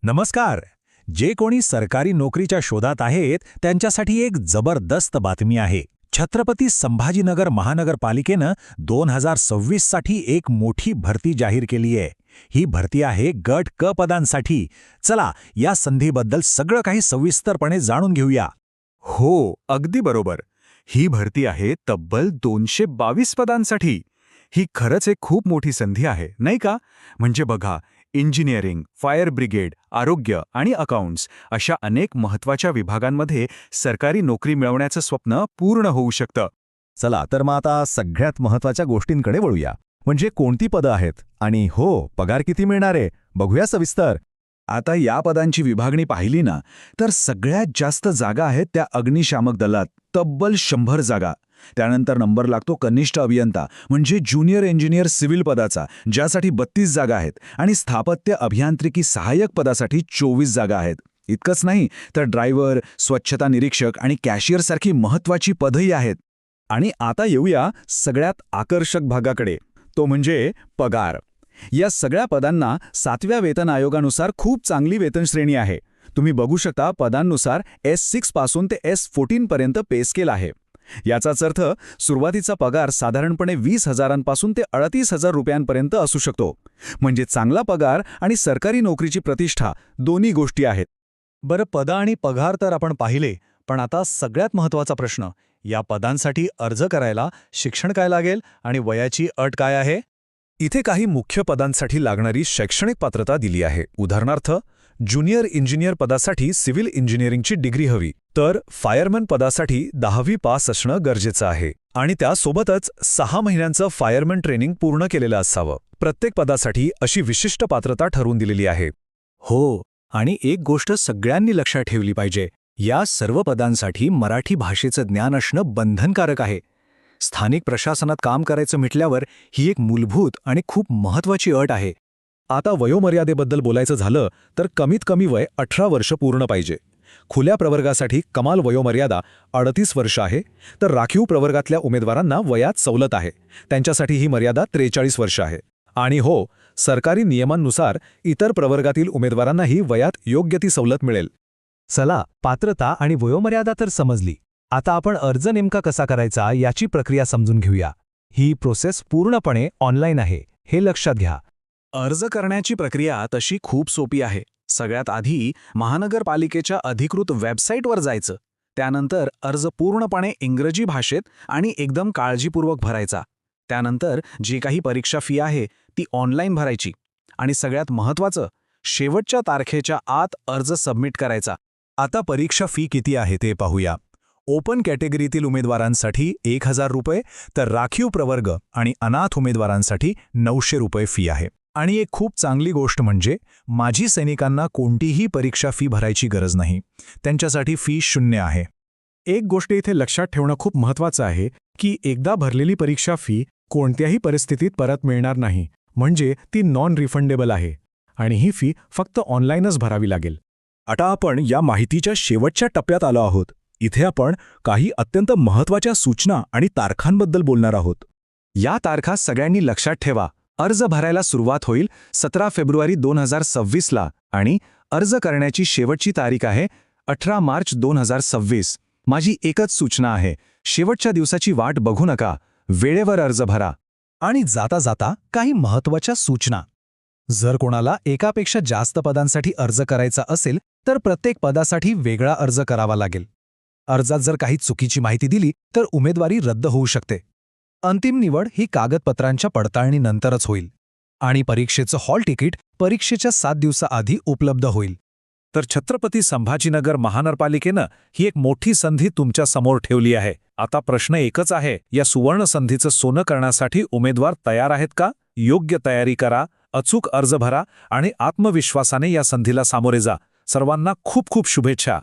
नमस्कार. जे कोणी सरकारी नोकरीच्या शोधात आहेत त्यांच्यासाठी एक जबरदस्त बातमी आहे. छत्रपती संभाजीनगर महानगरपालिकेनं 2026 साठी एक मोठी भरती जाहीर केली आहे. ही भरती आहे गट क पदांसाठी. चला या संधीबद्दल सगळं काही सविस्तरपणे जाणून घेऊया. हो, अगदी बरोबर. ही भरती आहे तब्बल 222 पदांसाठी. ही खरंच एक खूप मोठी संधी आहे, नाही का? म्हणजे बघा, इंजिनिअरिंग, फायर ब्रिगेड, आरोग्य आणि अकाउंट्स अशा अनेक महत्त्वाच्या विभागांमध्ये सरकारी नोकरी मिळवण्याचं स्वप्न पूर्ण होऊ शकतं. चला तर मग आता सगळ्यात महत्त्वाच्या गोष्टींकडे वळूया. म्हणजे कोणती पदं आहेत आणि पगार किती मिळणार आहे, बघूया सविस्तर. आता या पदांची विभागणी पाहिली ना, तर सगळ्यात जास्त जागा आहेत त्या अग्निशामक दलात, तब्बल 100 जागा. त्यानंतर नंबर लागतो कनिष्ठ अभियंता म्हणजे ज्युनियर इंजिनियर सिव्हिल पदाचा, ज्यासाठी 32 जागा आहेत, आणि स्थापत्य अभियांत्रिकी सहाय्यक पदासाठी 24 जागा आहेत. इतकंच नाही तर ड्रायव्हर, स्वच्छता निरीक्षक आणि कॅशियरसारखी महत्त्वाची पदही आहेत. आणि आता येऊया सगळ्यात आकर्षक भागाकडे, तो म्हणजे पगार. या सगळ्या पदांना 7व्या वेतन आयोगानुसार खूप चांगली वेतनश्रेणी आहे. तुम्ही बघू शकता पदांनुसार S6 पासून ते S14 पर्यंत पे स्केल आहे. याचाच अर्थ सुरुवातीचा पगार साधारणपणे 20,000पासून ते 38,000 रुपयांपर्यंत असू शकतो. म्हणजे चांगला पगार आणि सरकारी नोकरीची प्रतिष्ठा दोन्ही गोष्टी आहेत. बरं, पदं आणि पगार तर आपण पाहिले, पण आता सगळ्यात महत्त्वाचा प्रश्न, या पदांसाठी अर्ज करायला शिक्षण काय लागेल आणि वयाची अट काय आहे? इथे काही मुख्य पदांसाठी लागणारी शैक्षणिक पात्रता दिली आहे. उदाहरणार्थ, ज्युनियर इंजिनियर पदासाठी सिव्हिल इंजिनिअरिंगची डिग्री हवी, तर फायरमॅन पदासाठी 10वी पास असणं गरजेचं आहे. आणि त्यासोबतच 6 महिन्यांचं फायरमॅन ट्रेनिंग पूर्ण केलेलं असावं. प्रत्येक पदासाठी अशी विशिष्ट पात्रता ठरवून दिलेली आहे. हो, आणि एक गोष्ट सगळ्यांनी लक्षात ठेवली पाहिजे, या सर्व पदांसाठी मराठी भाषेचं ज्ञान असणं बंधनकारक आहे. स्थानिक प्रशासनात काम करायचं म्हटल्यावर ही एक मूलभूत आणि खूप महत्त्वाची अट आहे. आता वयोमर्यादेबद्दल बोलायचं झालं तर कमीत कमी वय 18 वर्ष पूर्ण पाहिजे. खुल्या प्रवर्गासाठी कमाल वयोमर्यादा 38 वर्ष आहे, तर राखीव प्रवर्गातल्या उमेदवारांना वयात सवलत आहे. त्यांच्यासाठी ही मर्यादा 43 वर्ष आहे. आणि सरकारी नियमांनुसार इतर प्रवर्गातील उमेदवारांनाही वयात योग्य ती सवलत मिळेल. चला, पात्रता आणि वयोमर्यादा तर समजली. आता आपण अर्ज नेमका कसा करायचा याची प्रक्रिया समजून घेऊया. ही प्रोसेस पूर्णपणे ऑनलाईन आहे, हे लक्षात घ्या. अर्ज करण्याची प्रक्रिया तशी खूप सोपी आहे. सगळ्यात आधी महानगरपालिकेच्या अधिकृत वेबसाईटवर जायचं. त्यानंतर अर्ज पूर्णपणे इंग्रजी भाषेत आणि एकदम काळजीपूर्वक भरायचा. त्यानंतर जी काही परीक्षा फी आहे ती ऑनलाईन भरायची. आणि सगळ्यात महत्त्वाचं, शेवटच्या तारखेच्या आत अर्ज सबमिट करायचा. आता परीक्षा फी किती आहे ते पाहूया. ओपन कॅटेगरीतील उमेदवारांसाठी 1,000 रुपये, तर राखीव प्रवर्ग आणि अनाथ उमेदवारांसाठी 900 रुपये फी आहे. आणि एक खूप चांगली गोष्ट म्हणजे माजी सैनिकांना कोणतीही परीक्षा फी भरायची गरज नाही. त्यांच्यासाठी फी 0 आहे. एक गोष्ट इथे लक्षात ठेवणं खूप महत्त्वाचं आहे की एकदा भरलेली परीक्षा फी कोणत्याही परिस्थितीत परत मिळणार नाही. म्हणजे ती नॉन रिफंडेबल आहे आणि ही फी फक्त ऑनलाईनच भरावी लागेल. आता आपण या माहितीच्या शेवटच्या टप्प्यात आलो आहोत. इथे आपण काही अत्यंत महत्त्वाच्या सूचना आणि तारखांबद्दल बोलणार आहोत. या तारखा सगळ्यांनी लक्षात ठेवा. अर्ज भरायला सुरुवात होईल 17 फेब्रुवारी 2026ला आणि अर्ज करण्याची शेवटची तारीख आहे 18 मार्च 2026. माझी एकच सूचना आहे, शेवटच्या दिवसाची वाट बघू नका, वेळेवर अर्ज भरा. आणि जाता जाता काही महत्त्वाच्या सूचना. जर कोणाला एकापेक्षा जास्त पदांसाठी अर्ज करायचा असेल तर प्रत्येक पदासाठी वेगळा अर्ज करावा लागेल. अर्जात जर काही चुकीची माहिती दिली तर उमेदवारी रद्द होऊ शकते. अंतिम निवड ही कागदपत्रांच्या पडताळणीनंतरच होईल. आणि परीक्षेचं हॉल तिकीट परीक्षेच्या 7 दिवसाआधी उपलब्ध होईल. तर छत्रपती संभाजीनगर महानगरपालिकेनं ही एक मोठी संधी तुमच्या समोर ठेवली आहे. आता प्रश्न एकच आहे, या सुवर्ण संधीचं सोनं करण्यासाठी उमेदवार तयार आहेत का? योग्य तयारी करा, अचूक अर्ज भरा आणि आत्मविश्वासाने या संधीला सामोरे जा. सर्वांना खूप खूप शुभेच्छा.